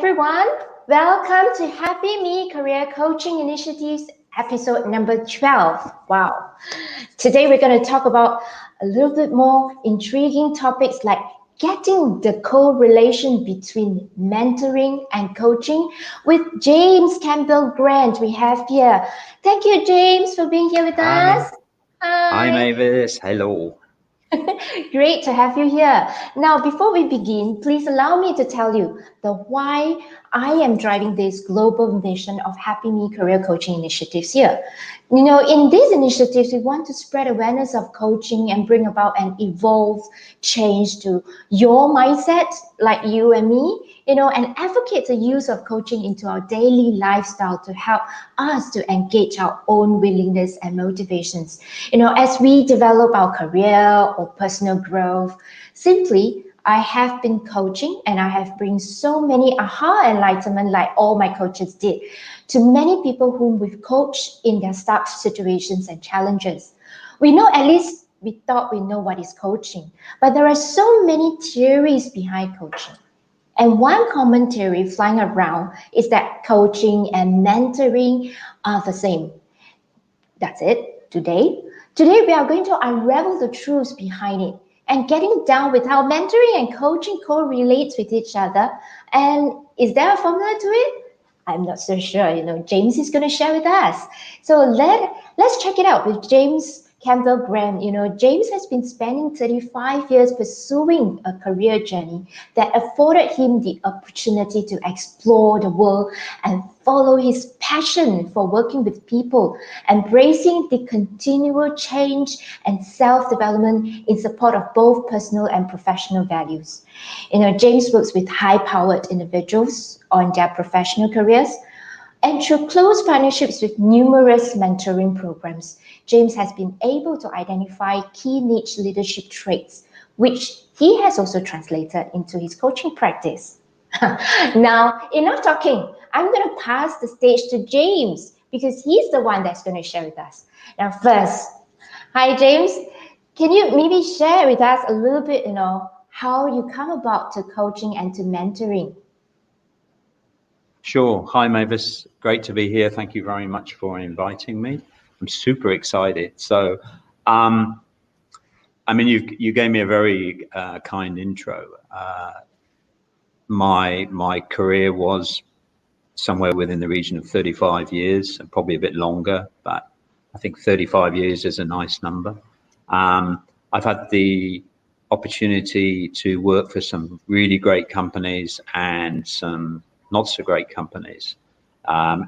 everyone. Welcome to HappyMeCareer Coaching Initiatives episode number 12. Wow. Today we're going to talk about a little bit more intriguing topics like getting the correlation between mentoring and coaching with James Campbell-Grant we have here. Thank you, James, for being here with us. Hi, Mavis. Hello. Great to have you here. Now, before we begin, please allow me to tell you the why I am driving this global mission of HappyMeCareer coaching initiatives here. You know, in these initiatives, we want to spread awareness of coaching and bring about an evolved change to your mindset, like you and me, and advocate the use of coaching into our daily lifestyle to help us to engage our own willingness and motivations. As we develop our career or personal growth, simply I have been coaching and I have bring so many aha enlightenment like all my coaches did to many people whom we've coached in their stark situations and challenges. We know, at least we thought we know what is coaching, but there are so many theories behind coaching. And one common theory flying around is that coaching and mentoring are the same. That's it. Today we are going to unravel the truths behind it and getting down with how mentoring and coaching correlates with each other. And is there a formula to it? I'm not so sure. James is going to share with us. So let's check it out with James Campbell-Grant. James has been spending 35 years pursuing a career journey that afforded him the opportunity to explore the world and follow his passion for working with people, embracing the continual change and self-development in support of both personal and professional values. James works with high-powered individuals on their professional careers, and through close partnerships with numerous mentoring programs, James has been able to identify key niche leadership traits, which he has also translated into his coaching practice. Now, enough talking. I'm going to pass the stage to James because he's the one that's going to share with us. Now, first, hi, James. Can you maybe share with us a little bit, how you come about to coaching and to mentoring? Sure. Hi, Mavis. Great to be here. Thank you very much for inviting me. I'm super excited. So, you gave me a very kind intro. My career was somewhere within the region of 35 years, and probably a bit longer, but I think 35 years is a nice number. I've had the opportunity to work for some really great companies and some not so great companies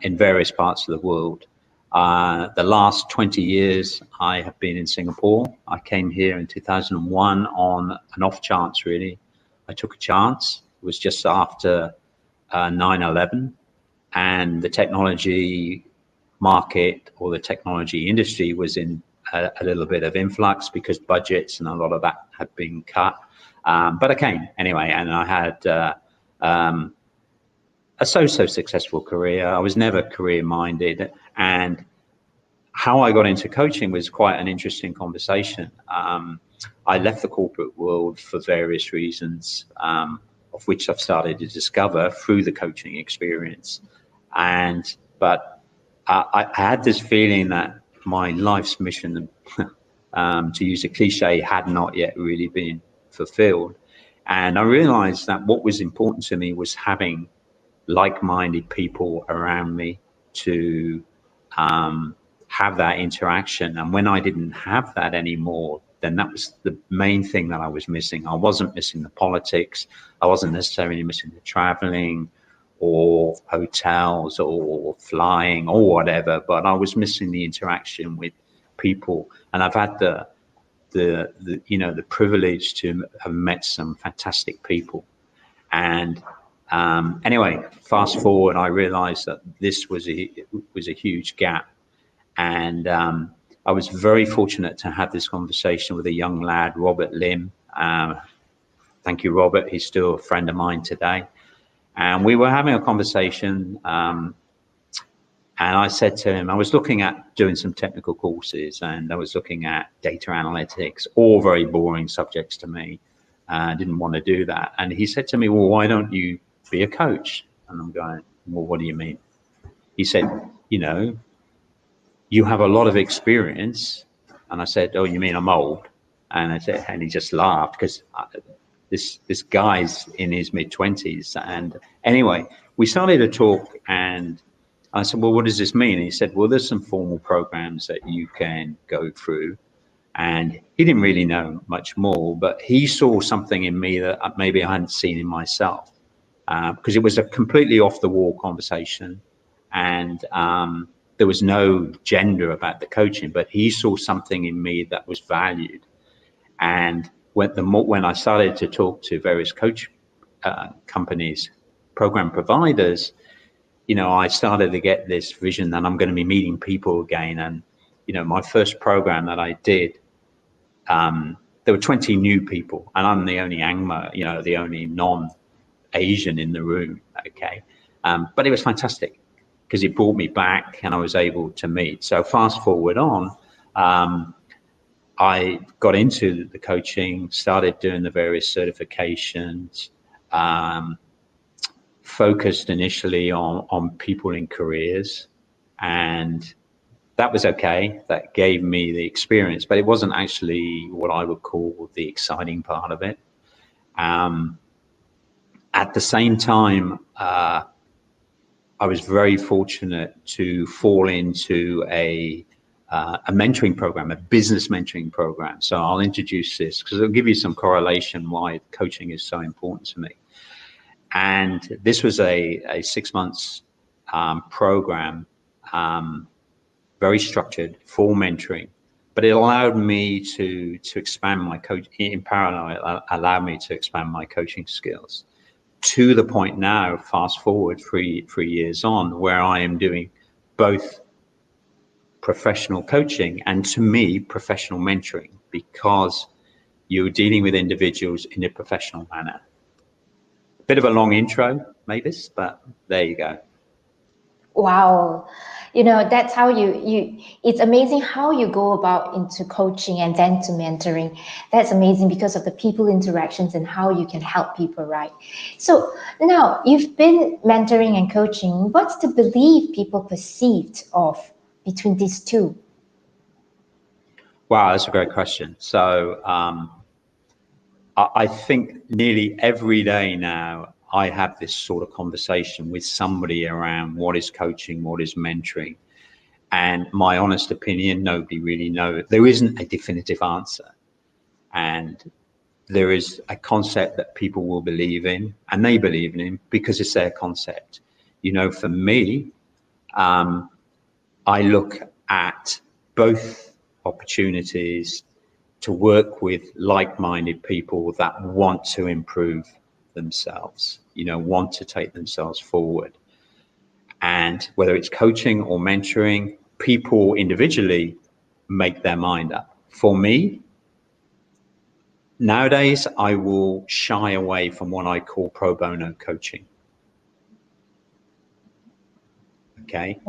in various parts of the world. The last 20 years I have been in Singapore. I came here in 2001 on an off chance, really. I took a chance. It was just after 9/11, and the technology market or the technology industry was in a little bit of influx because budgets and a lot of that had been cut. But I came anyway, and I had a so-so successful career. I was never career-minded, and how I got into coaching was quite an interesting conversation. I left the corporate world for various reasons, of which I've started to discover through the coaching experience. But I had this feeling that my life's mission, to use a cliche, had not yet really been fulfilled. And I realized that what was important to me was having like-minded people around me to have that interaction. And when I didn't have that anymore, then that was the main thing that I was missing. I wasn't missing the politics. I wasn't necessarily missing the traveling or hotels or flying or whatever, but I was missing the interaction with people. And I've had the privilege to have met some fantastic people. And anyway, fast forward, I realized that this was a huge gap. And I was very fortunate to have this conversation with a young lad, Robert Lim. Thank you, Robert. He's still a friend of mine today. And we were having a conversation, and I said to him, I was looking at doing some technical courses, and I was looking at data analytics, all very boring subjects to me. I didn't want to do that. And he said to me, well, why don't you be a coach? And I'm going, well, what do you mean? He said, you know, you have a lot of experience. And I said, oh, you mean I'm old? And I said, and he just laughed because this guy's in his mid-20s. And anyway, we started to talk, and I said, well, what does this mean? And he said, well, there's some formal programs that you can go through. And he didn't really know much more, but he saw something in me that maybe I hadn't seen in myself, because it was a completely off-the-wall conversation, and there was no gender about the coaching, but he saw something in me that was valued. And when I started to talk to various coach companies, program providers, you know, I started to get this vision that I'm going to be meeting people again. And, you know, my first program that I did, there were 20 new people, and I'm the only Angmo, you know, the only non-Asian in the room, okay? But it was fantastic because it brought me back and I was able to meet. So fast forward on, I got into the coaching, started doing the various certifications, focused initially on people in careers, and that was okay. That gave me the experience, but it wasn't actually what I would call the exciting part of it. At the same time, I was very fortunate to fall into a mentoring program, a business mentoring program. So I'll introduce this because it'll give you some correlation why coaching is so important to me. And this was a 6 months program, very structured for mentoring, but it allowed me to expand my in parallel, it allowed me to expand my coaching skills to the point now, fast forward three years on, where I am doing both professional coaching and, to me, professional mentoring, because you're dealing with individuals in a professional manner. Bit of a long intro, Mavis, but there you go. Wow. You know, that's how it's amazing how you go about into coaching and then to mentoring. That's amazing because of the people interactions and how you can help people, right? So now you've been mentoring and coaching. What's the belief people perceived of between these two? Wow, that's a great question. So I think nearly every day now I have this sort of conversation with somebody around what is coaching, what is mentoring. And my honest opinion, nobody really knows. There isn't a definitive answer. And there is a concept that people will believe in, and they believe in because it's their concept. You know, for me, I look at both opportunities to work with like-minded people that want to improve themselves, you know, want to take themselves forward. And whether it's coaching or mentoring, people individually make their mind up. For me, nowadays, I will shy away from what I call pro bono coaching. Okay.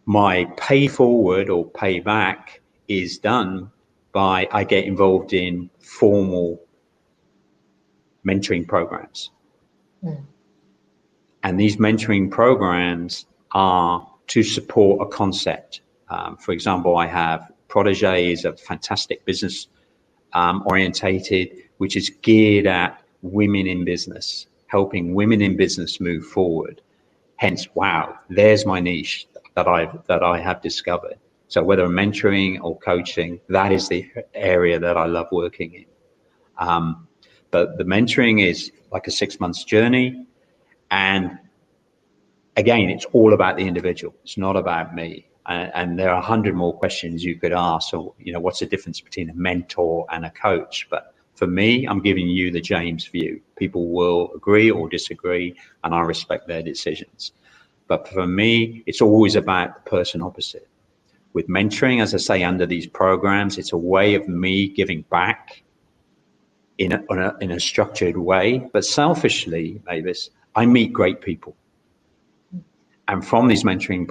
My pay forward or pay back is done by I get involved in formal mentoring programs. And these mentoring programs are to support a concept. For example, I have Protege is a fantastic business orientated, which is geared at women in business, helping women in business move forward. Hence, wow, there's my niche that I have discovered. So whether mentoring or coaching, that is the area that I love working in. But the mentoring is like a 6 months journey. And again, it's all about the individual. It's not about me. And there are 100 more questions you could ask. So, you know, what's the difference between a mentor and a coach? But for me, I'm giving you the James view. People will agree or disagree, and I respect their decisions. But for me, it's always about the person opposite. With mentoring, as I say, under these programs, it's a way of me giving back in a structured way. But selfishly, Mavis, I meet great people. And from this mentoring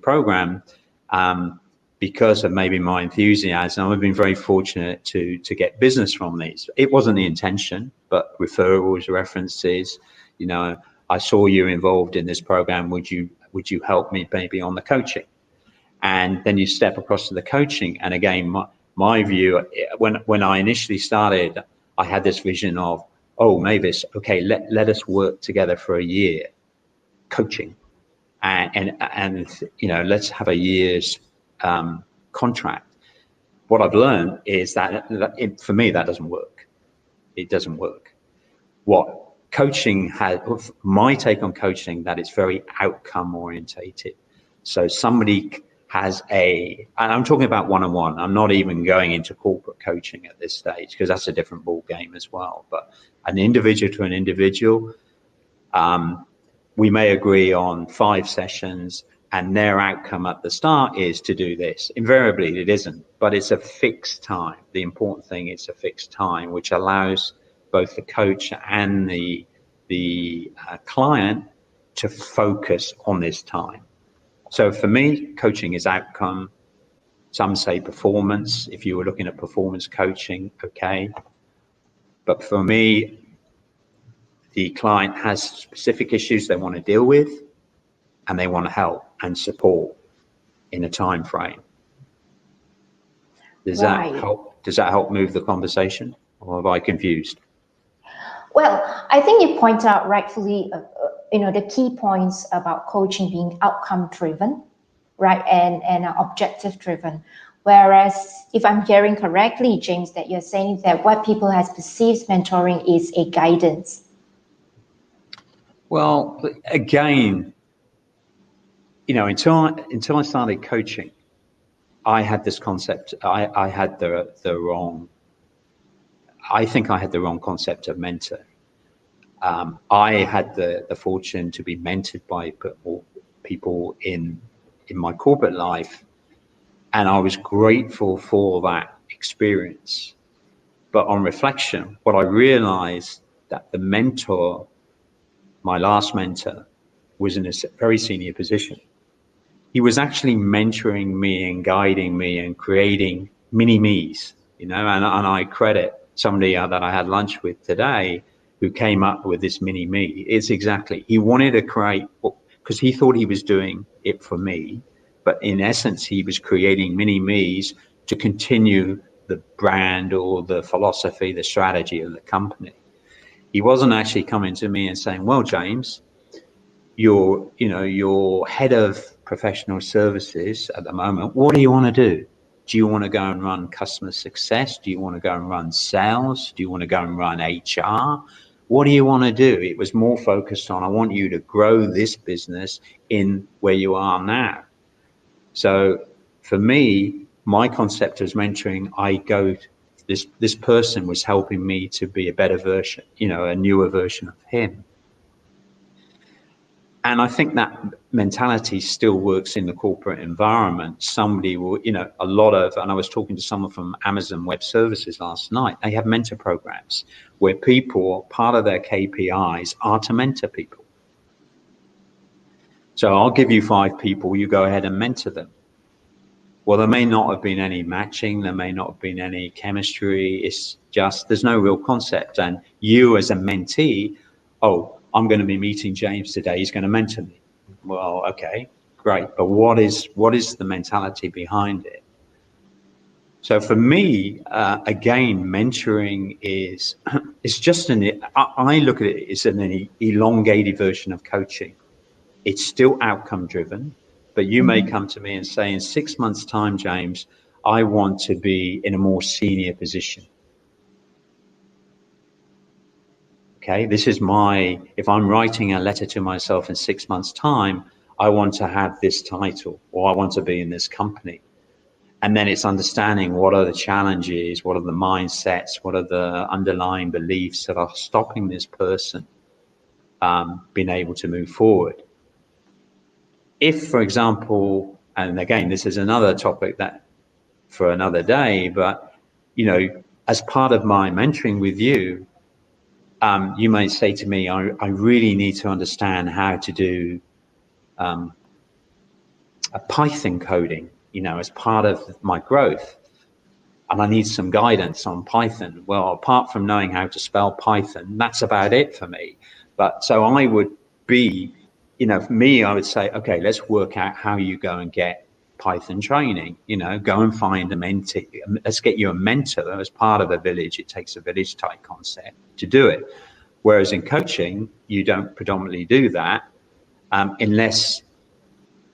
program, because of maybe my enthusiasm, I've been very fortunate to get business from these. It wasn't the intention, but referrals, references, you know, I saw you involved in this program. Would you help me maybe on the coaching? And then you step across to the coaching. And again, my view, when I initially started, I had this vision of, oh, Mavis, okay, let us work together for a year, coaching, and you know, let's have a year's contract. What I've learned is that for me, that doesn't work. It doesn't work. What coaching has, my take on coaching, that it's very outcome orientated. So somebody has and I'm talking about one-on-one. I'm not even going into corporate coaching at this stage, because that's a different ball game as well. But an individual to an individual, we may agree on 5 sessions, and their outcome at the start is to do this. Invariably, it isn't, but it's a fixed time. The important thing is a fixed time, which allows both the coach and the client to focus on this time. So for me, coaching is outcome. Some say performance. If you were looking at performance coaching, okay. But for me, the client has specific issues they want to deal with, and they want to help and support in a time frame. Does that help? Does that help move the conversation, or have I confused? Well, I think you point out rightfully, the key points about coaching being outcome driven, right, and objective driven. Whereas, if I'm hearing correctly, James, that you're saying that what people has perceived mentoring is a guidance. Well, again, until I started coaching, I had this concept. I had the wrong. I think I had the wrong concept of mentor. I had the fortune to be mentored by people in my corporate life, and I was grateful for that experience. But on reflection, what I realized, that the mentor, my last mentor, was in a very senior position. He was actually mentoring me and guiding me and creating mini-me's, and I credit somebody that I had lunch with today who came up with this mini-me. It's exactly, he wanted to create, because he thought he was doing it for me, but in essence, he was creating mini-me's to continue the brand or the philosophy, the strategy of the company. He wasn't actually coming to me and saying, well, James, you're head of professional services at the moment. What do you want to do? Do you want to go and run customer success? Do you want to go and run sales? Do you want to go and run HR? What do you want to do? It was more focused on, I want you to grow this business in where you are now. So for me, my concept as mentoring, this person was helping me to be a better version, a newer version of him. And I think that mentality still works in the corporate environment. Somebody will, and I was talking to someone from Amazon Web Services last night. They have mentor programs where people, part of their KPIs are to mentor people. So I'll give you 5 people, you go ahead and mentor them. Well, there may not have been any matching, there may not have been any chemistry. It's just, there's no real concept. And you as a mentee, I'm going to be meeting James today, he's going to mentor me. Well, okay, great. But what is the mentality behind it? So for me, again, mentoring is, it's just I look at it as an elongated version of coaching. It's still outcome driven, but you may come to me and say, in 6 months' time, James, I want to be in a more senior position. Okay, this is if I'm writing a letter to myself in 6 months' time, I want to have this title, or I want to be in this company. And then it's understanding what are the challenges, what are the mindsets, what are the underlying beliefs that are stopping this person being able to move forward. If, for example, and again, this is another topic that for another day, but, as part of my mentoring with you, you may say to me, I really need to understand how to do a Python coding, as part of my growth. And I need some guidance on Python. Well, apart from knowing how to spell Python, that's about it for me. But so I would B, for me, I would say, okay, let's work out how you go and get Python training. Go and find a mentee. Let's get you a mentor. As part of a village, it takes a village type concept to do it. Whereas in coaching, you don't predominantly do that unless,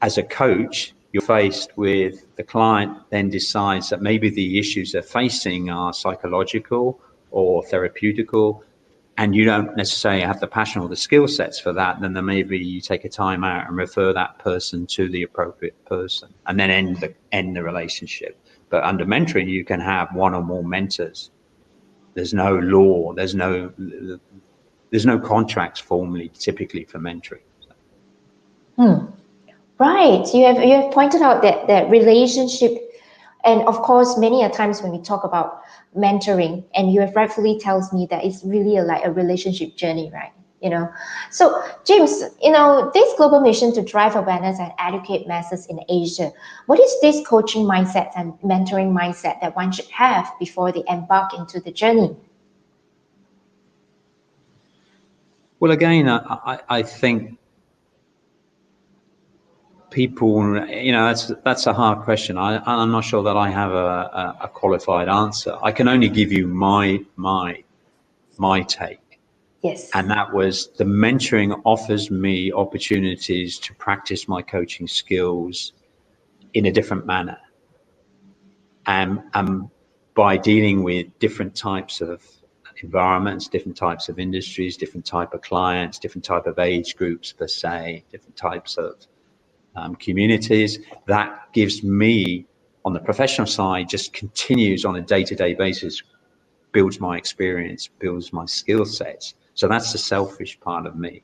as a coach, you're faced with the client then decides that maybe the issues they're facing are psychological or therapeutical, and you don't necessarily have the passion or the skill sets for that, then maybe you take a time out and refer that person to the appropriate person, and then end the relationship. But under mentoring, you can have one or more mentors. There's no law. There's no contracts formally typically for mentoring. Right. You have pointed out that relationship, and of course, many a times when we talk about mentoring, and you have rightfully tells me that it's really like a relationship journey, right? So James, this global mission to drive awareness and educate masses in Asia, what is this coaching mindset and mentoring mindset that one should have before they embark into the journey? Well, again, I think people, that's a hard question. I'm not sure that I have a qualified answer. I can only give you my take. Yes. And that was, the mentoring offers me opportunities to practice my coaching skills in a different manner. And by dealing with different types of environments, different types of industries, different type of clients, different type of age groups per se, different types of communities, that gives me, on the professional side, just continues on a day-to-day basis, builds my experience, builds my skill sets. So that's the selfish part of me.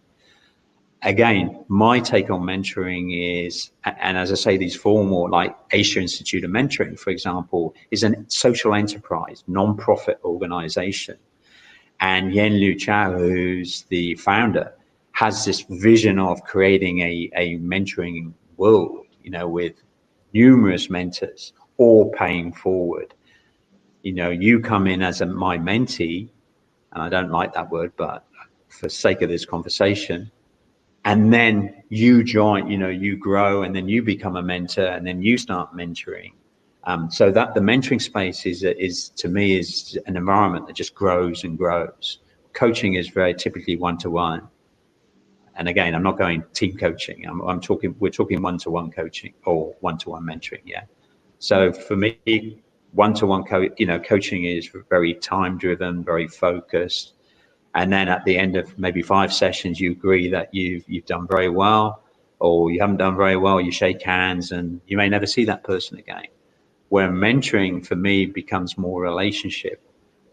Again, my take on mentoring is, and as I say, these formal, like Asia Institute of Mentoring, for example, is a social enterprise, non-profit organization. And Yen Liu Chao, who's the founder, has this vision of creating a mentoring world, with numerous mentors, all paying forward. You come in as my mentee, and I don't like that word, but for sake of this conversation, and then you join, you grow, and then you become a mentor, and then you start mentoring. So that the mentoring space is to me is an environment that just grows and grows. Coaching is very typically one-to-one. And again, I'm not going team coaching. We're talking one-to-one coaching or one-to-one mentoring. Yeah. So for me, one-to-one coaching is very time-driven, very focused. And then at the end of maybe 5 sessions, you agree that you've done very well, or you haven't done very well. You shake hands, and you may never see that person again. Where mentoring for me becomes more relationship.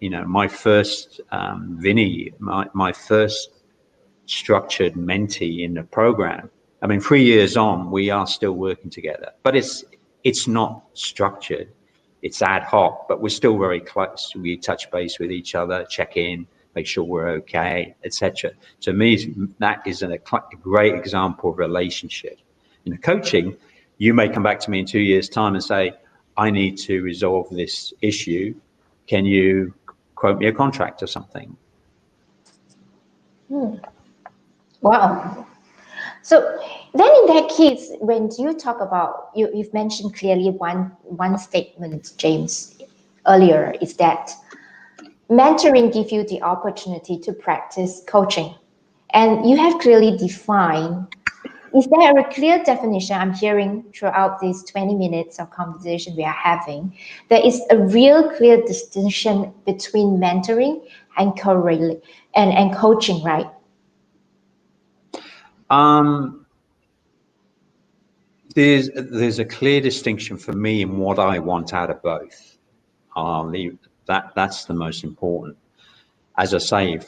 My first Vinny, my first structured mentee in the program. 3 years on, we are still working together, but it's not structured. It's ad hoc, but we're still very close. We touch base with each other, check in, make sure we're okay, etc. To me, that is a great example of relationship. In coaching, you may come back to me in 2 years' time and say, I need to resolve this issue. Can you quote me a contract or something? Wow. So then in that case, when you talk about, you've mentioned clearly one statement, James, earlier, is that mentoring gives you the opportunity to practice coaching. And you have clearly defined, is there a clear definition I'm hearing throughout these 20 minutes of conversation we are having? There is a real clear distinction between mentoring and coaching, right? There's a clear distinction for me in what I want out of both. That's the most important. As I say,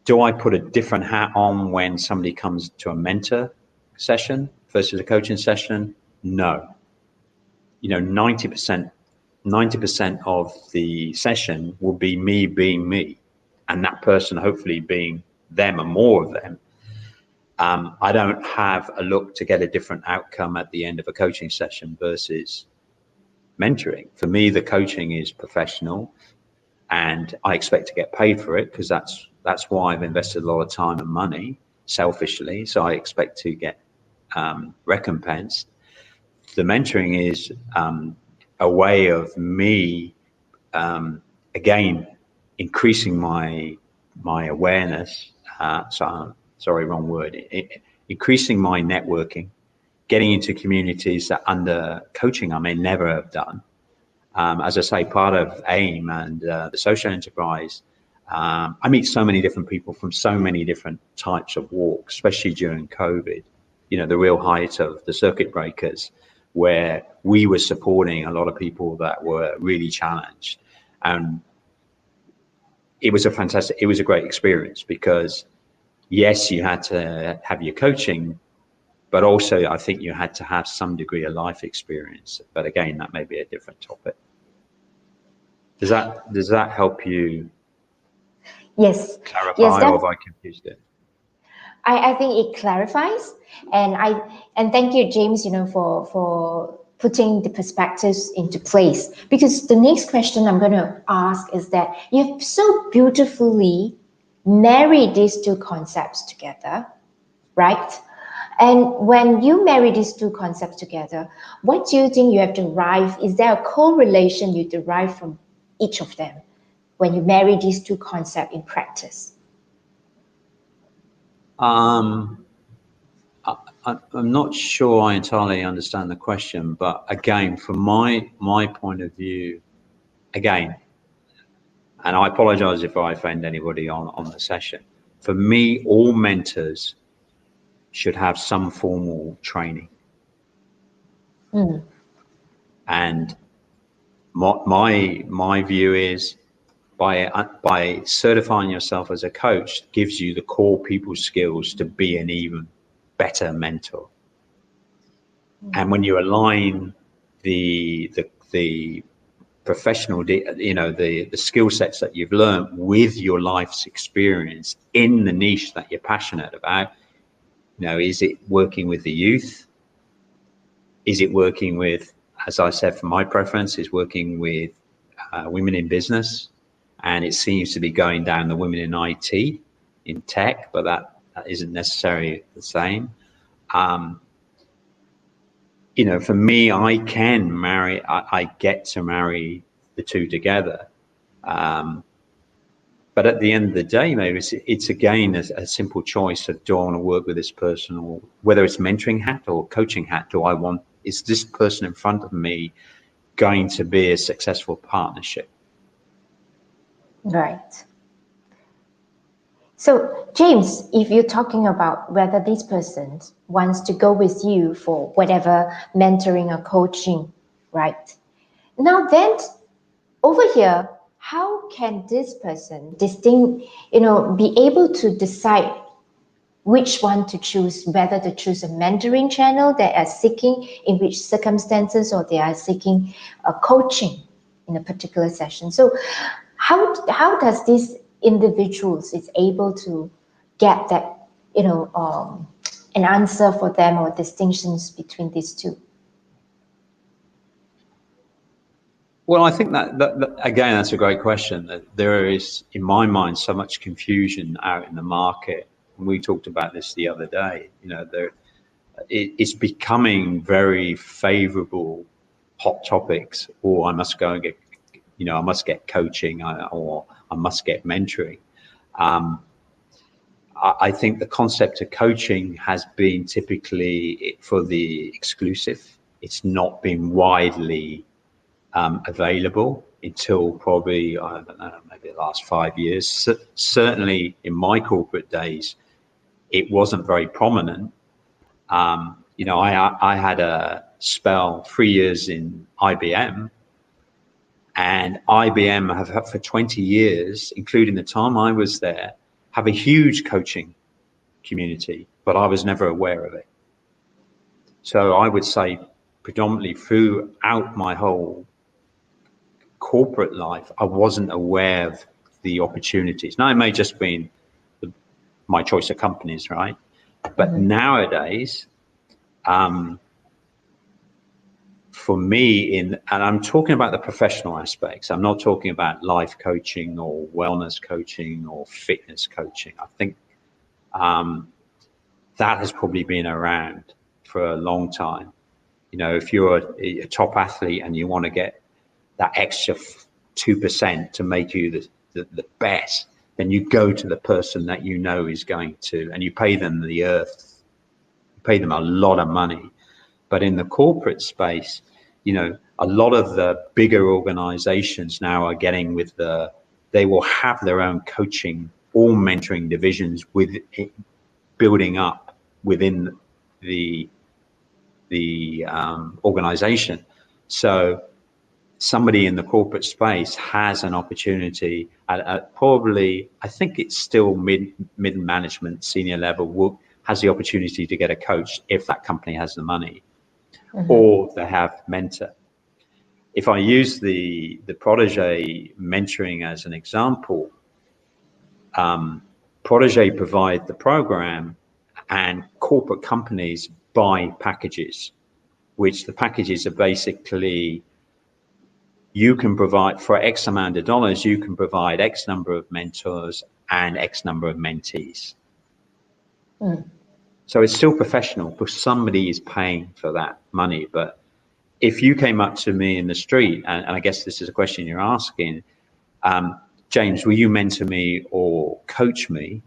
do I put a different hat on when somebody comes to a mentor session versus a coaching session? No. 90% of the session will be me being me, and that person hopefully being them and more of them. I don't have a look to get a different outcome at the end of a coaching session versus mentoring. For me, the coaching is professional, and I expect to get paid for it, because that's why I've invested a lot of time and money. selfishly, so I expect to get recompensed. The mentoring is a way of me, again, increasing my awareness. Sorry, wrong word. Increasing my networking, getting into communities that under coaching I may never have done. As I say, part of AIM and the social enterprise, I meet so many different people from so many different types of walks, especially during COVID, the real height of the circuit breakers, where we were supporting a lot of people that were really challenged. And it was a great experience, because yes, you had to have your coaching, but also I think you had to have some degree of life experience. But again, that may be a different topic. Does that help you? Yes. Clarify, Yes, or have I confused it? I think it clarifies, and thank you, James, for putting the perspectives into place. Because the next question I'm going to ask is that you've so beautifully married these two concepts together, right? And when you marry these two concepts together, what do you think you have derived? Is there a correlation you derive from each of them when you marry these two concepts in practice? I'm not sure I entirely understand the question, but again, from my point of view, again, and I apologize if I offend anybody on the session. For me, all mentors should have some formal training. And my view is, by certifying yourself as a coach gives you the core people skills to be an even better mentor. And when you align the professional, the skill sets that you've learned with your life's experience in the niche that you're passionate about, is it working with the youth? Is it working with, as I said, for my preference, is working with women in business? And it seems to be going down the women in IT, in tech, but that isn't necessarily the same. For me, I get to marry the two together. But at the end of the day, maybe it's again a simple choice of, do I want to work with this person, or whether it's mentoring hat or coaching hat, is this person in front of me going to be a successful partnership? Right. So, James, if you're talking about whether this person wants to go with you for whatever mentoring or coaching, right? Now then, over here, how can this person be able to decide which one to choose, whether to choose a mentoring channel they are seeking, in which circumstances, or they are seeking a coaching in a particular session? So how does these individuals is able to get that, an answer for them, or distinctions between these two? Well, I think that again, that's a great question. That there is, in my mind, so much confusion out in the market. And we talked about this the other day. It's becoming very favorable hot topics. Or I must go and get, I must get coaching, or I must get mentoring. I think the concept of coaching has been typically for the exclusive. It's not been widely available until probably, I don't know, maybe the last 5 years. Certainly in my corporate days, it wasn't very prominent. I had a spell 3 years in IBM, and IBM have for 20 years, including the time I was there, have a huge coaching community, but I was never aware of it. So I would say predominantly throughout my whole corporate life, I wasn't aware of the opportunities. Now, it may just been my choice of companies, right? But nowadays, for me, and I'm talking about the professional aspects, I'm not talking about life coaching or wellness coaching or fitness coaching. I think that has probably been around for a long time. You know, if you're a top athlete and you want to get that extra 2% to make you the best, then you go to the person that you know is going to, and you pay them the earth, you pay them a lot of money. But in the corporate space, you know, a lot of the bigger organizations now are getting with they will have their own coaching or mentoring divisions with building up within the organization. So somebody in the corporate space has an opportunity at probably, I think it's still mid management, senior level, has the opportunity to get a coach if that company has the money, or they have mentor. If I use the protege mentoring as an example, protege provide the program, and corporate companies buy packages, which the packages are basically, you can provide for X amount of dollars, you can provide X number of mentors and X number of mentees. So it's still professional because somebody is paying for that money. But if you came up to me in the street, and I guess this is a question you're asking, James, will you mentor me or coach me?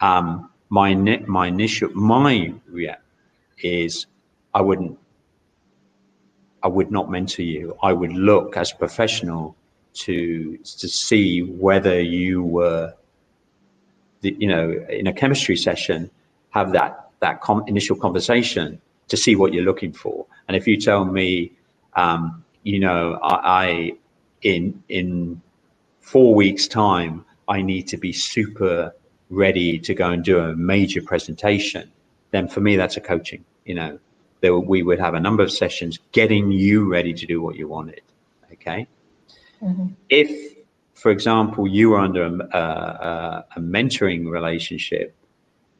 My initial reaction is I would not mentor you. I would look as a professional to see whether you were, you know, in a chemistry session, have that initial conversation to see what you're looking for. And if you tell me, you know, in 4 weeks' time, I need to be super ready to go and do a major presentation, then for me, that's a coaching. You know, we would have a number of sessions getting you ready to do what you wanted. Okay. If, for example, you were under a mentoring relationship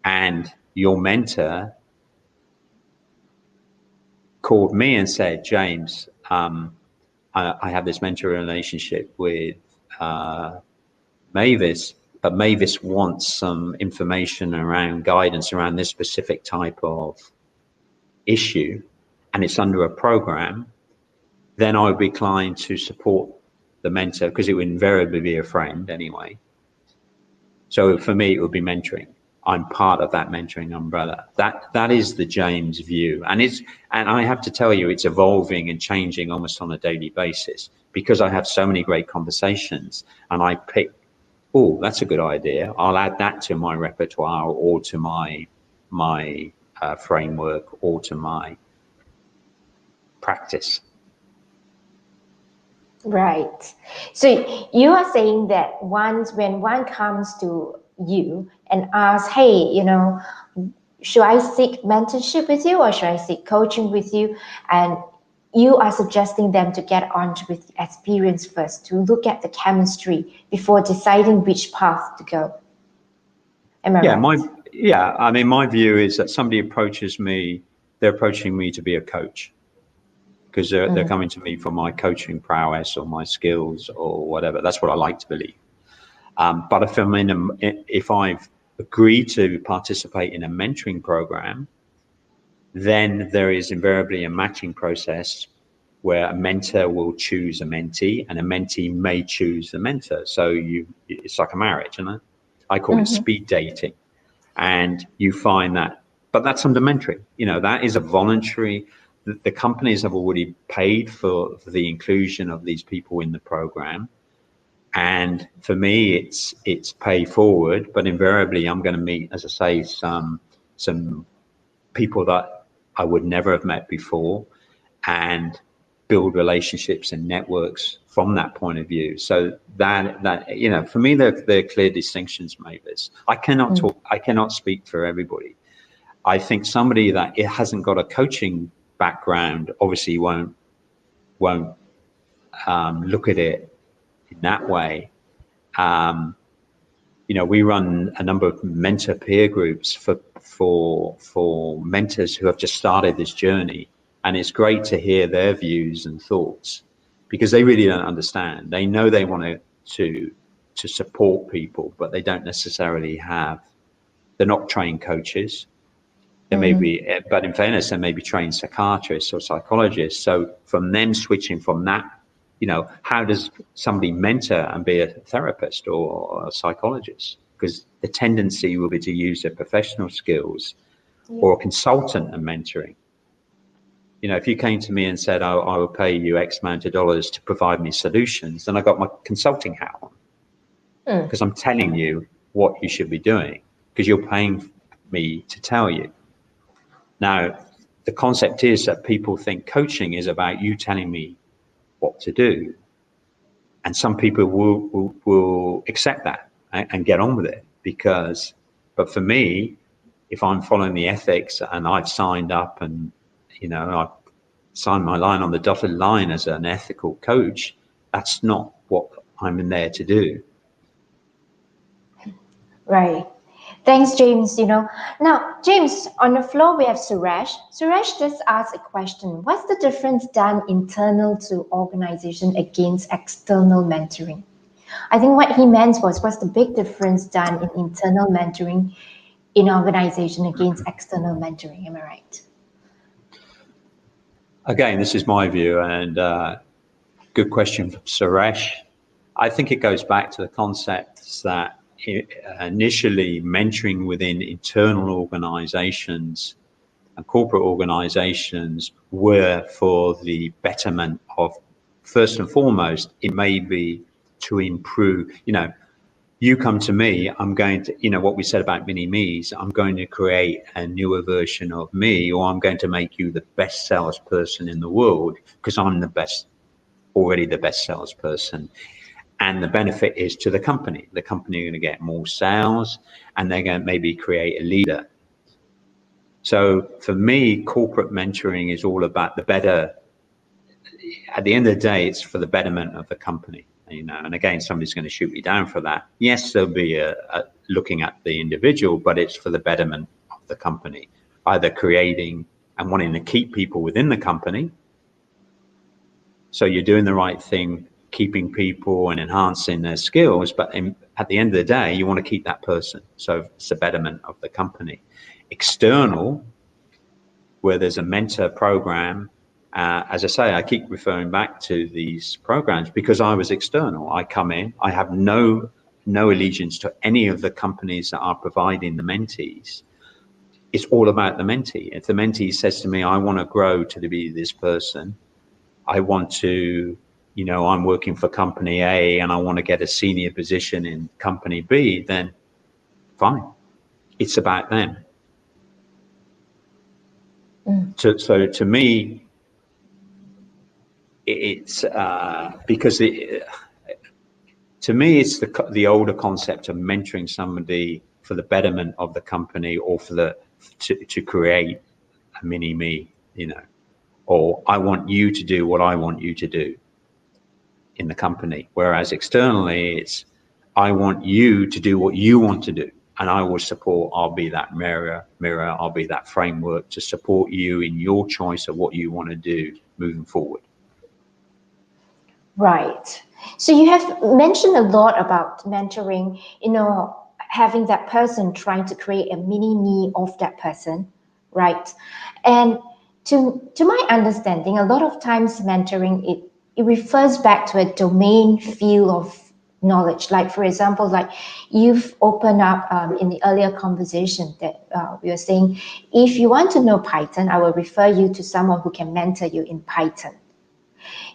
and your mentor called me and said, James, I have this mentor relationship with Mavis, but Mavis wants some information around guidance around this specific type of issue, and it's under a program, then I would be inclined to support the mentor, because it would invariably be a friend anyway. So for me, it would be mentoring. I'm part of that mentoring umbrella. That is the James view. And I have to tell you, it's evolving and changing almost on a daily basis, because I have so many great conversations and I pick, oh, that's a good idea. I'll add that to my repertoire or to my framework or to my practice. Right. So you are saying that when one comes to you and asks, hey, you know, should I seek mentorship with you or should I seek coaching with you? And you are suggesting them to get on with experience first, to look at the chemistry before deciding which path to go. Am I right? I mean, my view is that somebody approaches me, they're approaching me to be a coach, because they're coming to me for my coaching prowess or my skills or whatever. That's what I like to believe. But if I've agreed to participate in a mentoring program, then there is invariably a matching process where a mentor will choose a mentee and a mentee may choose the mentor. So it's like a marriage, and I call it speed dating. And you find that, but that's under mentoring. You know, that is a voluntary. The companies have already paid for the inclusion of these people in the program. And for me, it's pay forward, but invariably I'm going to meet, as I say, some people that I would never have met before and build relationships and networks from that point of view. So that you know, for me, they're clear distinctions, Mavis. I cannot speak for everybody. I think somebody that it hasn't got a coaching background obviously won't look at it in that way. You know, we run a number of mentor peer groups for mentors who have just started this journey, and it's great to hear their views and thoughts, because they really don't understand. They know they want to support people, but they don't necessarily have They're not trained coaches. There may be, but in fairness, there may be trained psychiatrists or psychologists. So from them switching from that, how does somebody mentor and be a therapist or a psychologist? Because the tendency will be to use their professional skills or a consultant and mentoring. If you came to me and said, I will pay you X amount of dollars to provide me solutions, then I got my consulting hat on. Because I'm telling you what you should be doing, because you're paying me to tell you. Now, the concept is that people think coaching is about you telling me what to do. And some people will accept that and get on with it but for me, if I'm following the ethics and I've signed up and, I've signed my line on the dotted line as an ethical coach, that's not what I'm in there to do. Right. Thanks, James. Now, James, on the floor, we have Suresh. Suresh just asked a question. What's the difference done internal to organization against external mentoring? I think what he meant was, what's the big difference done in internal mentoring in organization against external mentoring? Am I right? Again, this is my view, and good question from Suresh. I think it goes back to the concepts that initially mentoring within internal organizations and corporate organizations were for the betterment of, first and foremost, it may be to improve, you come to me, I'm going to, what we said about mini-me's, I'm going to create a newer version of me, or I'm going to make you the best salesperson in the world because I'm already the best salesperson. And the benefit is to the company. The company are going to get more sales, and they're going to maybe create a leader. So for me, corporate mentoring is all about the better. At the end of the day, it's for the betterment of the company. And again, somebody's going to shoot me down for that. Yes, there'll be a looking at the individual, but it's for the betterment of the company, either creating and wanting to keep people within the company. So you're doing the right thing, keeping people and enhancing their skills, but at the end of the day, you want to keep that person. So it's the betterment of the company. External, where there's a mentor program, as I say, I keep referring back to these programs because I was external. I come in, I have no allegiance to any of the companies that are providing the mentees. It's all about the mentee. If the mentee says to me, I want to grow to be this person, I want to, I'm working for company A and I want to get a senior position in company B, then fine. It's about them. So to me, it's because to me, it's the older concept of mentoring somebody for the betterment of the company or to create a mini me, or I want you to do what I want you to do in the company. Whereas externally, it's I want you to do what you want to do, and I will support. I'll be that mirror. I'll be that framework to support you in your choice of what you want to do moving forward. Right. So you have mentioned a lot about mentoring, having that person trying to create a mini me of that person, right? And to my understanding, a lot of times mentoring, it refers back to a domain field of knowledge. Like, for example, like you've opened up in the earlier conversation that we were saying, if you want to know Python, I will refer you to someone who can mentor you in Python.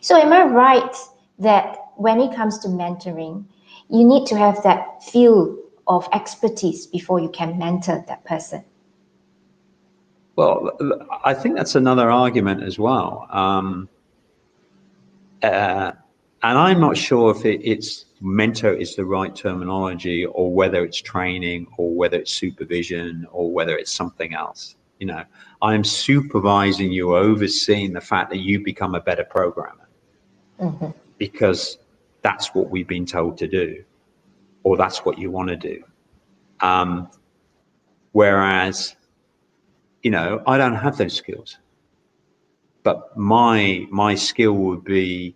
So am I right that when it comes to mentoring, you need to have that field of expertise before you can mentor that person? Well, I think that's another argument as well. And I'm not sure if it's mentor is the right terminology, or whether it's training, or whether it's supervision, or whether it's something else. I'm supervising you, overseeing the fact that you become a better programmer. Mm-hmm. Because that's what we've been told to do, or that's what you want to do. Whereas, I don't have those skills, but my skill would be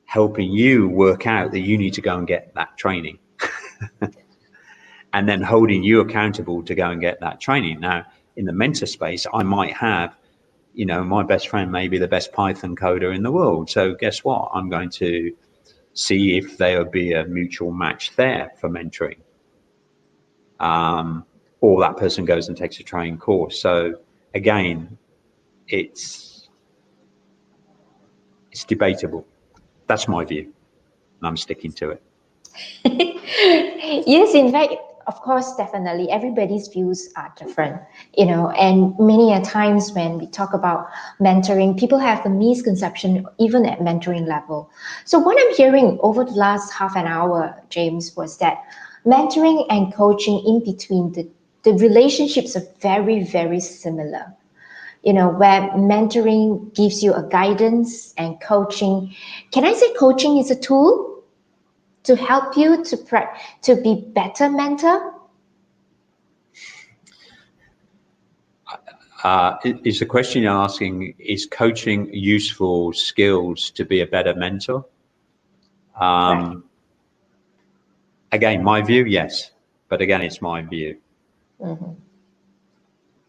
helping you work out that you need to go and get that training. and then holding you accountable to go and get that training. Now, in the mentor space, I might have, my best friend may be the best Python coder in the world. So guess what? I'm going to see if there would be a mutual match there for mentoring. Or that person goes and takes a training course. So again, it's debatable. That's my view, and I'm sticking to it. Yes, in fact, of course, definitely, everybody's views are different, and many a times when we talk about mentoring, people have a misconception even at mentoring level. So what I'm hearing over the last half an hour, James, was that mentoring and coaching in between, the relationships are very, very similar. Where mentoring gives you a guidance and coaching. Can I say coaching is a tool to help you to be better mentor? Is the question you're asking, is coaching useful skills to be a better mentor? Right. Again, my view, yes. But again, it's my view. Mm-hmm.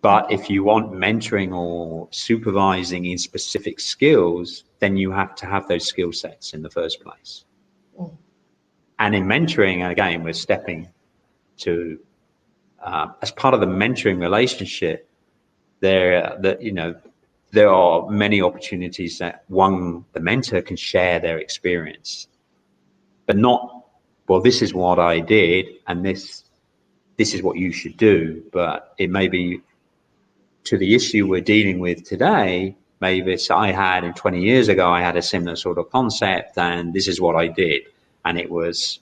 But if you want mentoring or supervising in specific skills, then you have to have those skill sets in the first place. Mm. And in mentoring, again, we're stepping to, as part of the mentoring relationship, there are many opportunities that the mentor can share their experience, but not, well, this is what I did, and this is what you should do. But it may be, to the issue we're dealing with today, maybe it's 20 years ago, I had a similar sort of concept, and this is what I did, and it was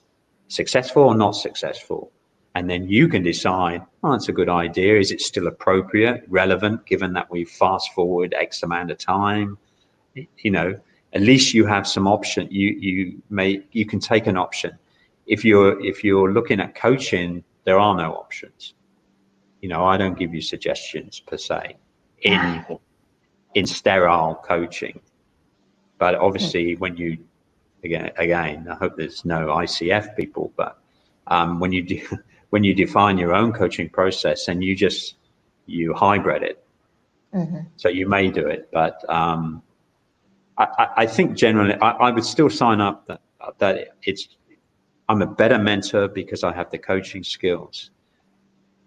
successful or not successful. And then you can decide, oh, that's a good idea. Is it still appropriate, relevant, given that we fast forward X amount of time? At least you have some option. You can take an option. If you're looking at coaching, there are no options. I don't give you suggestions per se in sterile coaching. But obviously, when you again, I hope there's no ICF people, but when you define your own coaching process and you hybrid it, Mm-hmm. so you may do it, but I think generally I would still sign up that I'm a better mentor because I have the coaching skills.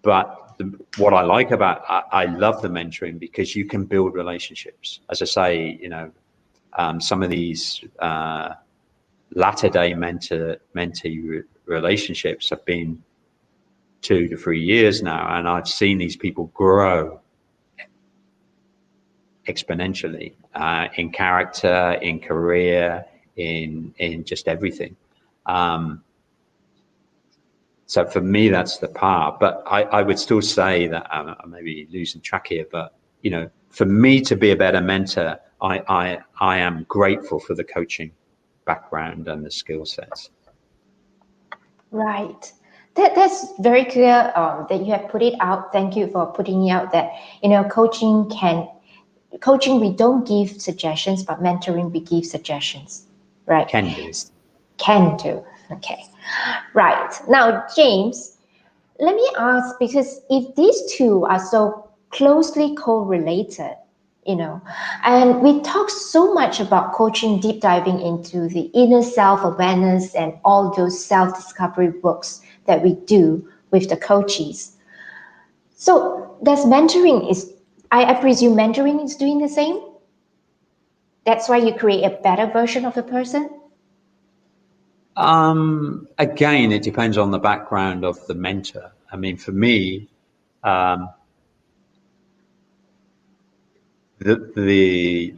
But what I like about, I love the mentoring because you can build relationships. As I say, some of these latter day mentee relationships have been 2 to 3 years now, and I've seen these people grow exponentially in character, in career, in just everything. So for me, that's the part. But I would still say that I may be losing track here, but for me to be a better mentor, I am grateful for the coaching background and the skill sets. Right. That's very clear that you have put it out. Thank you for putting it out that, coaching, we don't give suggestions, but mentoring, we give suggestions, right? Can do. Can do. Okay. Right. Now, James, let me ask, because if these two are so closely correlated, and we talk so much about coaching, deep diving into the inner self-awareness and all those self-discovery books that we do with the coaches. So does mentoring I presume mentoring is doing the same? That's why you create a better version of the person? Again, it depends on the background of the mentor. I mean, for me, the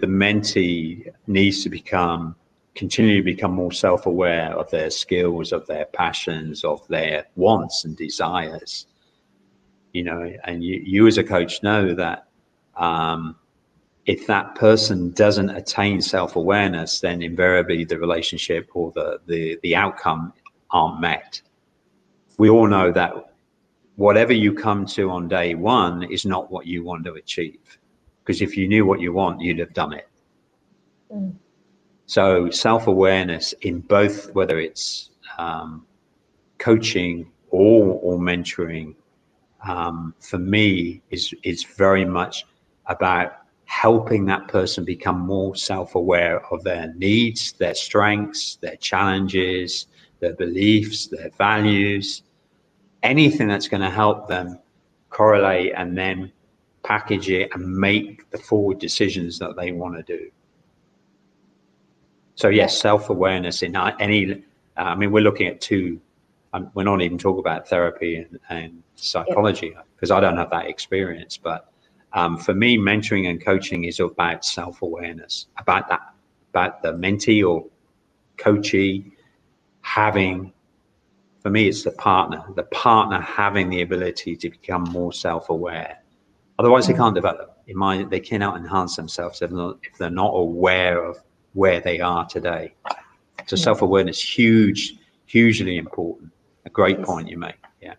mentee needs to continually become more self-aware of their skills, of their passions, of their wants and desires. And you as a coach know that if that person doesn't attain self-awareness, then invariably the relationship or the outcome aren't met. We all know that whatever you come to on day one is not what you want to achieve. Because if you knew what you want, you'd have done it. Mm. So self-awareness in both, whether it's coaching all mentoring, for me, is very much about helping that person become more self-aware of their needs, their strengths, their challenges, their beliefs, their values, anything that's going to help them correlate and then package it and make the forward decisions that they want to do. So yes, self-awareness in any, I mean, we're looking at two, we're not even talking about therapy and psychology, because I don't have that experience, but for me, mentoring and coaching is about self-awareness, about the mentee or coachee having, for me, it's the partner having the ability to become more self-aware. Otherwise, they can't develop. They cannot enhance themselves if they're not aware of where they are today. So self-awareness, hugely important. A great point you make. Yeah.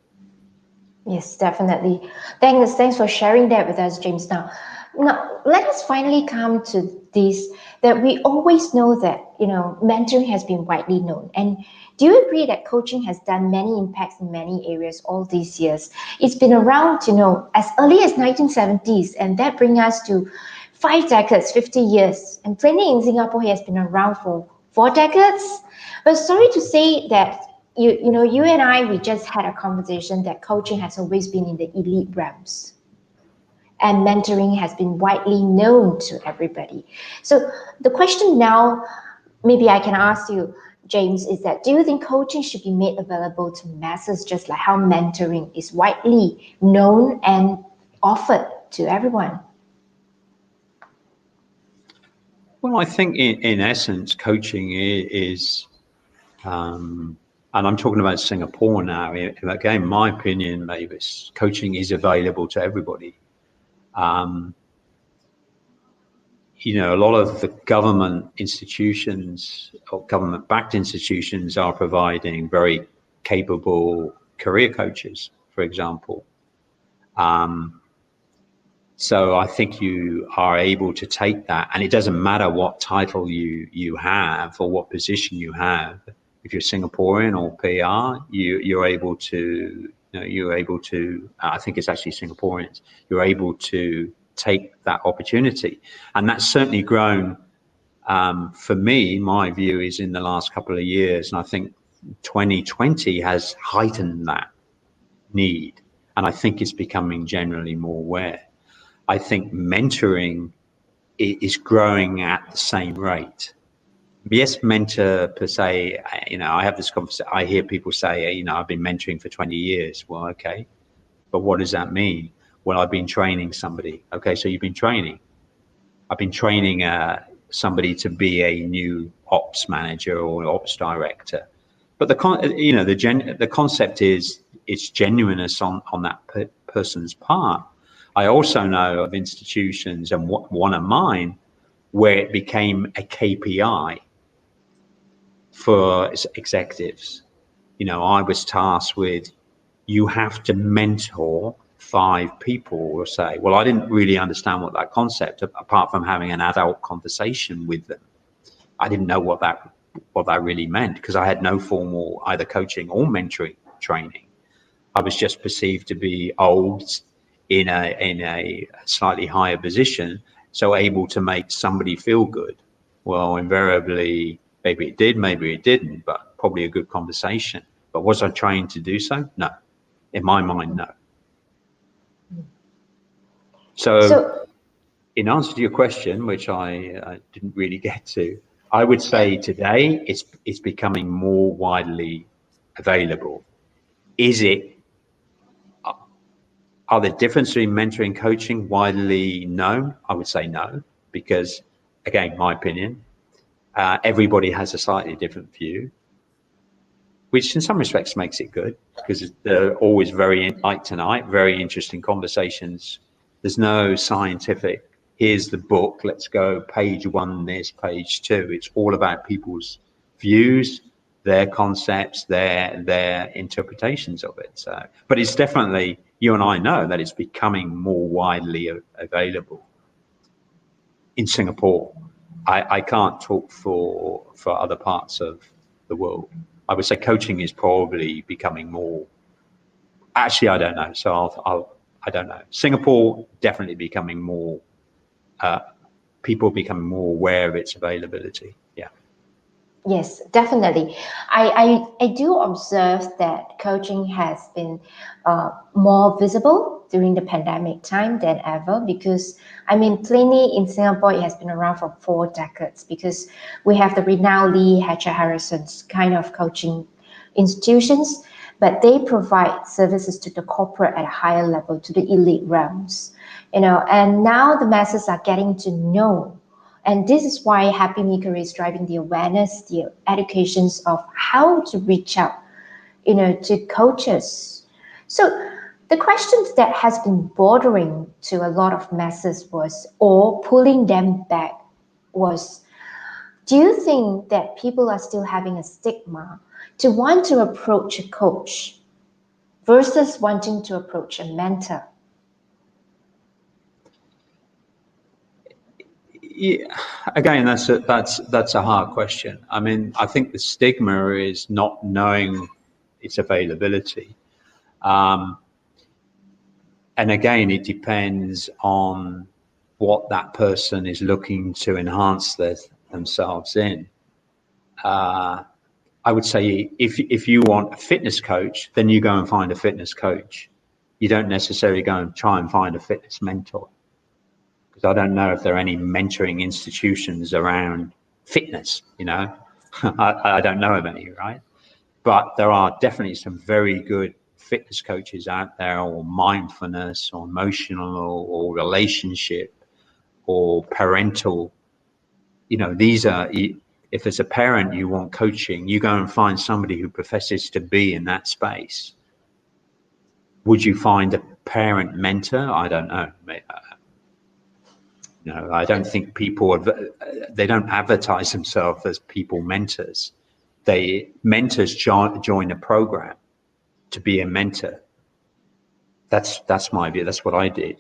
Yes, definitely. Thanks for sharing that with us, James. Now let us finally come to this, that we always know that, mentoring has been widely known. And do you agree that coaching has done many impacts in many areas all these years? It's been around, as early as 1970s, and that brings us to 5 decades, 50 years. And training in Singapore has been around for 4 decades. But sorry to say that you and I, we just had a conversation that coaching has always been in the elite realms, and mentoring has been widely known to everybody. So the question now, maybe I can ask you, James, is that do you think coaching should be made available to masses just like how mentoring is widely known and offered to everyone? Well, I think in essence, coaching is, and I'm talking about Singapore now. Again, my opinion, Mavis, coaching is available to everybody. A lot of the government institutions or government-backed institutions are providing very capable career coaches, for example. So I think you are able to take that, and it doesn't matter what title you have or what position you have. If you're Singaporean or PR, you're able to, I think it's actually Singaporeans, you're able to take that opportunity. And that's certainly grown, for me, my view is in the last couple of years, and I think 2020 has heightened that need, and I think it's becoming generally more aware. I think mentoring is growing at the same rate. Yes, mentor per se, I have this conversation, I hear people say, I've been mentoring for 20 years. Well, okay, but what does that mean? Well, I've been training somebody. Okay, so you've been training. I've been training somebody to be a new ops manager or ops director. But the concept is it's genuineness on that person's part. I also know of institutions, and one of mine, where it became a KPI for executives. I was tasked with, you have to mentor 5 people or say. Well, I didn't really understand what that concept, apart from having an adult conversation with them. I didn't know what that really meant, because I had no formal either coaching or mentoring training. I was just perceived to be old in a slightly higher position, so able to make somebody feel good. Well, invariably, maybe it did, maybe it didn't, but probably a good conversation. But was I trained to do so? No. In my mind, no. So in answer to your question, which I didn't really get to, I would say today it's becoming more widely available. Are the differences between mentoring and coaching widely known? I would say no, because, again, my opinion, everybody has a slightly different view, which in some respects makes it good, because they're always like tonight, very interesting conversations. There's no scientific, here's the book, let's go page 1, this, page 2. It's all about people's views, their concepts, their interpretations of it. So, but it's definitely, you and I know that it's becoming more widely available in Singapore. I can't talk for other parts of the world. I would say coaching is probably becoming more Actually, I don't know. So I don't know. Singapore definitely becoming more, people becoming more aware of its availability. Yeah. Yes, definitely. I do observe that coaching has been more visible during the pandemic time than ever because, I mean, plainly in Singapore, it has been around for 4 decades because we have the renowned Lee Hatcher Harrison's kind of coaching institutions, but they provide services to the corporate at a higher level, to the elite realms, and now the masses are getting to know. And this is why HappyMeCareer is driving the awareness, the educations of how to reach out, to coaches. So the questions that has been bothering to a lot of masses was, or pulling them back was, do you think that people are still having a stigma to want to approach a coach versus wanting to approach a mentor? Yeah, again, that's a hard question. I mean, I think the stigma is not knowing its availability, and again, it depends on what that person is looking to enhance themselves in. I would say if you want a fitness coach, then you go and find a fitness coach. You don't necessarily go and try and find a fitness mentor. Because I don't know if there are any mentoring institutions around fitness, I don't know of any, right? But there are definitely some very good fitness coaches out there, or mindfulness, or emotional, or relationship, or parental. These are, if as a parent you want coaching, you go and find somebody who professes to be in that space. Would you find a parent mentor? I don't know. I don't think they don't advertise themselves as people mentors. Mentors join a program to be a mentor. That's my view. That's what I did.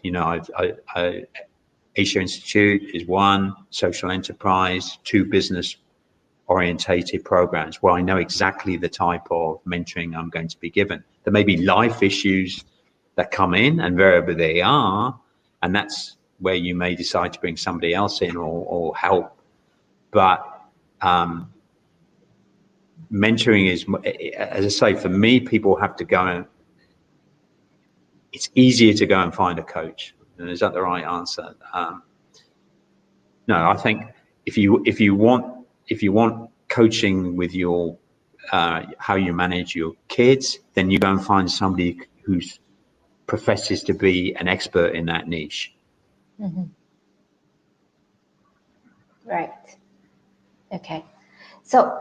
Asia Institute is one, social enterprise, 2 business orientated programs where I know exactly the type of mentoring I'm going to be given. There may be life issues that come in, and wherever they are, and that's where you may decide to bring somebody else in or help. But mentoring is, as I say, for me, people have to go and it's easier to go and find a coach. And is that the right answer? No, I think if you want coaching with your how you manage your kids, then you go and find somebody who professes to be an expert in that niche. Mm-hmm. Right. Okay. So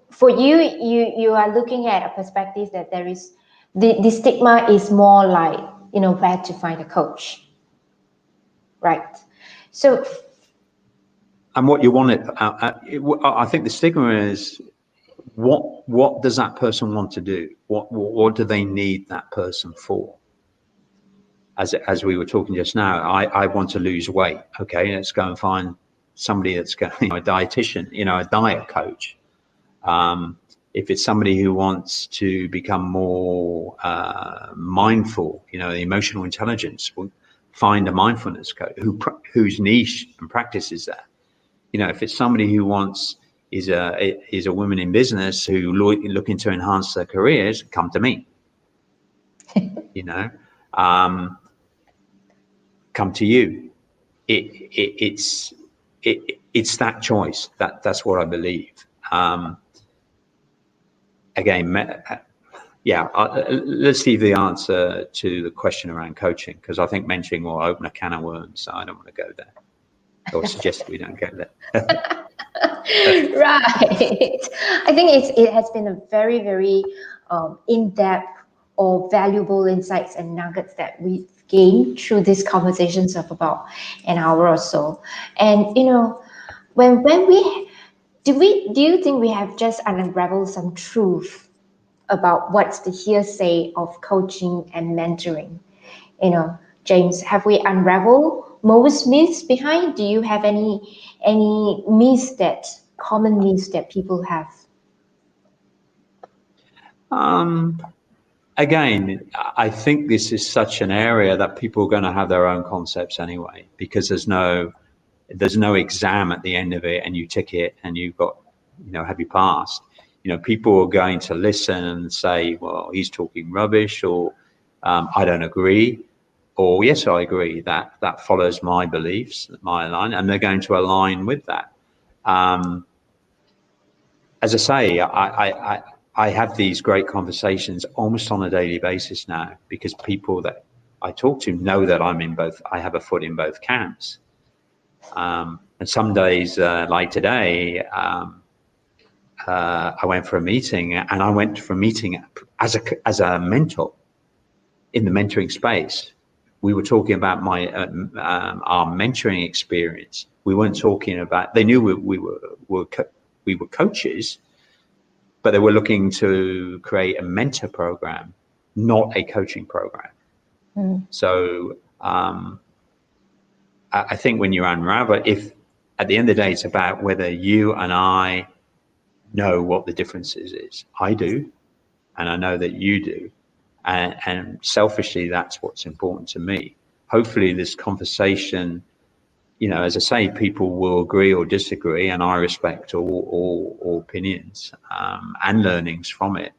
for you, you are looking at a perspective that there is the stigma is more like, where to find a coach. Right. So and what you want I think the stigma is what does that person want to do? What do they need that person for? As we were talking just now, I want to lose weight. Okay, let's go and find somebody that's going, a dietitian, a diet coach. If it's somebody who wants to become more mindful, emotional intelligence, we'll find a mindfulness coach whose niche and practices that. If it's somebody who is a woman in business who looking to enhance their careers, come to me. Come to you. It's that choice. That's what I believe. Again, let's leave the answer to the question around coaching, because I think mentoring will open a can of worms. So I don't want to go there, or suggest we don't go there. Right. I think it has been a very, very in-depth or valuable insights and nuggets that we've gained through these conversations of about an hour or so. And when we do you think we have just unraveled some truth about what's the hearsay of coaching and mentoring? James, have we unraveled most myths behind? Do you have any common myths that people have? Again, I think this is such an area that people are going to have their own concepts anyway, because there's no exam at the end of it and you tick it and you've got, have you passed? People are going to listen and say, well, he's talking rubbish, or I don't agree, or yes, I agree, that follows my beliefs, my line, and they're going to align with that. As I say, I have these great conversations almost on a daily basis now, because people that I talk to know that I have a foot in both camps. And some days, like today, I went for a meeting, and I went for a meeting as a mentor in the mentoring space. We were talking about our mentoring experience. We weren't talking about. They knew we were coaches, but they were looking to create a mentor program, not a coaching program. So I think when you unravel, if at the end of the day, it's about whether you and I know what the differences is. I do, and I know that you do. And selfishly, that's what's important to me. Hopefully this conversation, as I say, people will agree or disagree, and I respect all opinions and learnings from it.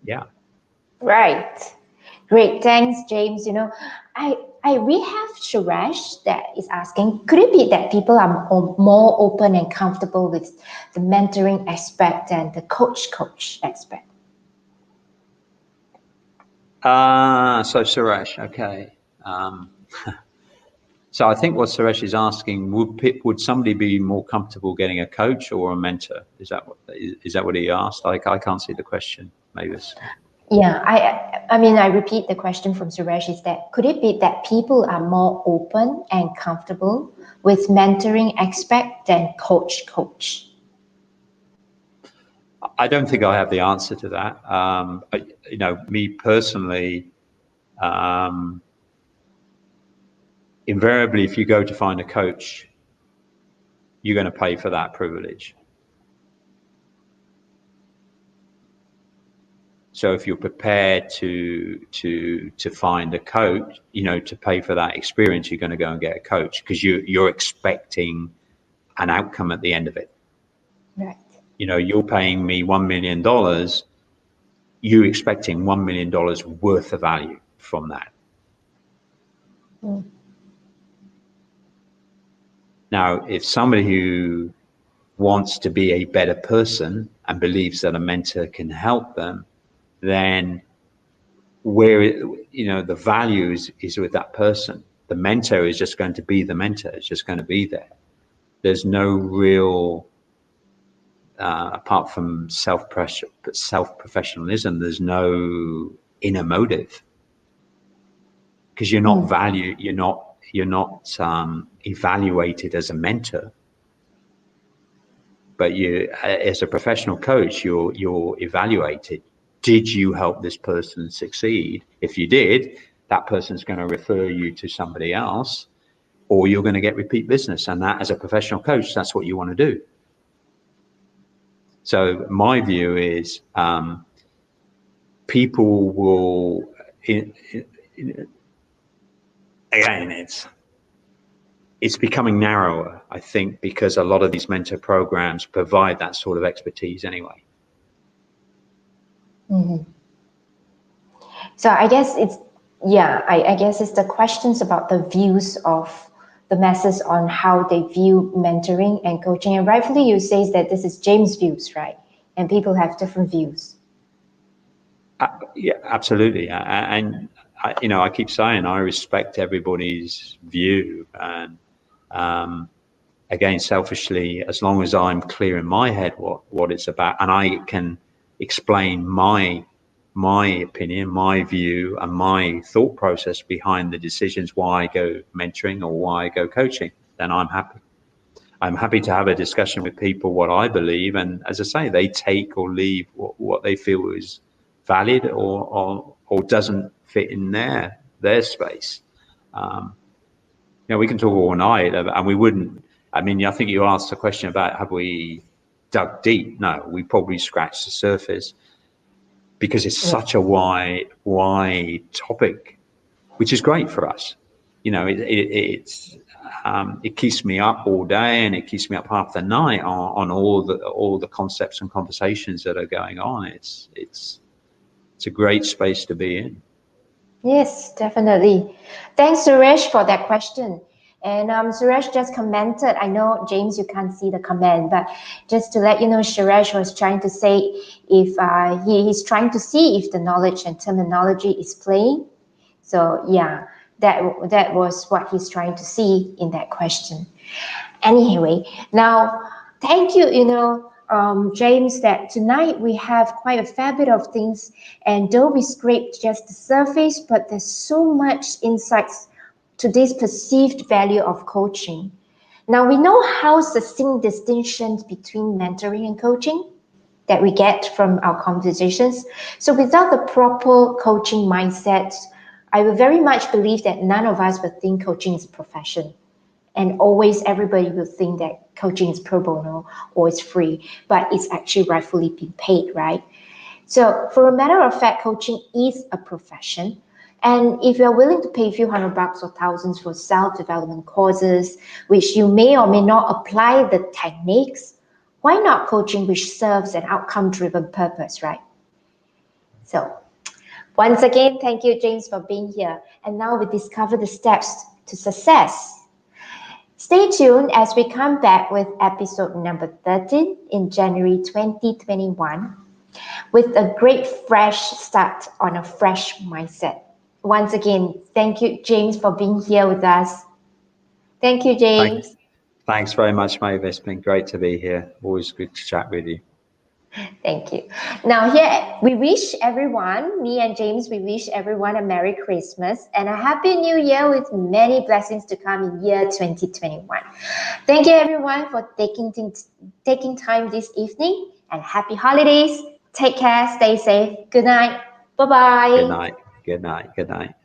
Yeah. Right. Great. Thanks, James. We have Suresh that is asking, could it be that people are more open and comfortable with the mentoring aspect than the coach aspect? So Suresh, okay. So I think what Suresh is asking, would somebody be more comfortable getting a coach or a mentor? Is that what he asked? I can't see the question, Mavis. Yeah, I repeat the question from Suresh is that, could it be that people are more open and comfortable with mentoring aspect than coach? I don't think I have the answer to that. Me personally, invariably, if you go to find a coach, you're going to pay for that privilege. So if you're prepared to find a coach, to pay for that experience, you're going to go and get a coach, because you're expecting an outcome at the end of it. Right. You're paying me $1 million. You're expecting $1 million worth of value from that. Now, if somebody who wants to be a better person and believes that a mentor can help them, then the value is with that person. The mentor is just going to be the mentor. It's just going to be there. There's no real, apart from self-professionalism, there's no inner motive, because you're not valued. You're not evaluated as a mentor, but you, as a professional coach, you're evaluated. Did you help this person succeed? If you did, that person's going to refer you to somebody else, or you're going to get repeat business. And that, as a professional coach, that's what you want to do. So my view is, people will, again, it's becoming narrower, I think, because a lot of these mentor programs provide that sort of expertise anyway. So I guess I guess it's the questions about the views of the masses on how they view mentoring and coaching. And rightfully you say that this is James' views, right? And people have different views. Yeah, absolutely. And I keep saying I respect everybody's view. And again, selfishly, as long as I'm clear in my head what it's about, and I can explain my opinion, my view, and my thought process behind the decisions why I go mentoring or why I go coaching, then I'm happy. I'm happy to have a discussion with people what I believe, and as I say, they take or leave what they feel is valid or doesn't fit in their space. We can talk all night, and we wouldn't. I mean, I think you asked a question about have we dug deep? No, we probably scratched the surface. because it's such a wide topic, which is great for us. You know, it keeps me up all day, and it keeps me up half the night on all the concepts and conversations that are going on. It's a great space to be in. Yes, definitely. Thanks, Suresh, for that question. And Suresh just commented, I know, James, you can't see the comment, but just to let you know, Suresh was trying to say if he's trying to see if the knowledge and terminology is playing. So yeah, that was what he's trying to see in that question. Anyway, now, thank you, James, that tonight we have quite a fair bit of things, and though we scraped just the surface, but there's so much insights to this perceived value of coaching. Now, we know how succinct distinctions between mentoring and coaching that we get from our conversations. So without the proper coaching mindset, I will very much believe that none of us would think coaching is a profession. And always everybody will think that coaching is pro bono or it's free, but it's actually rightfully being paid, right? So for a matter of fact, coaching is a profession. And if you're willing to pay a few $100 or thousands for self-development courses, which you may or may not apply the techniques, why not coaching which serves an outcome-driven purpose, right? So once again, thank you, James, for being here. And now we discover the steps to success. Stay tuned as we come back with episode number 13 in January 2021 with a great fresh start on a fresh mindset. Once again, thank you, James, for being here with us. Thank you, James. Thanks very much, Maeve. It's been great to be here. Always good to chat with you. Thank you. Now here, we wish everyone, me and James, we wish everyone a Merry Christmas and a Happy New Year with many blessings to come in year 2021. Thank you everyone for taking time this evening, and happy holidays. Take care, stay safe. Good night. Bye-bye. Good night.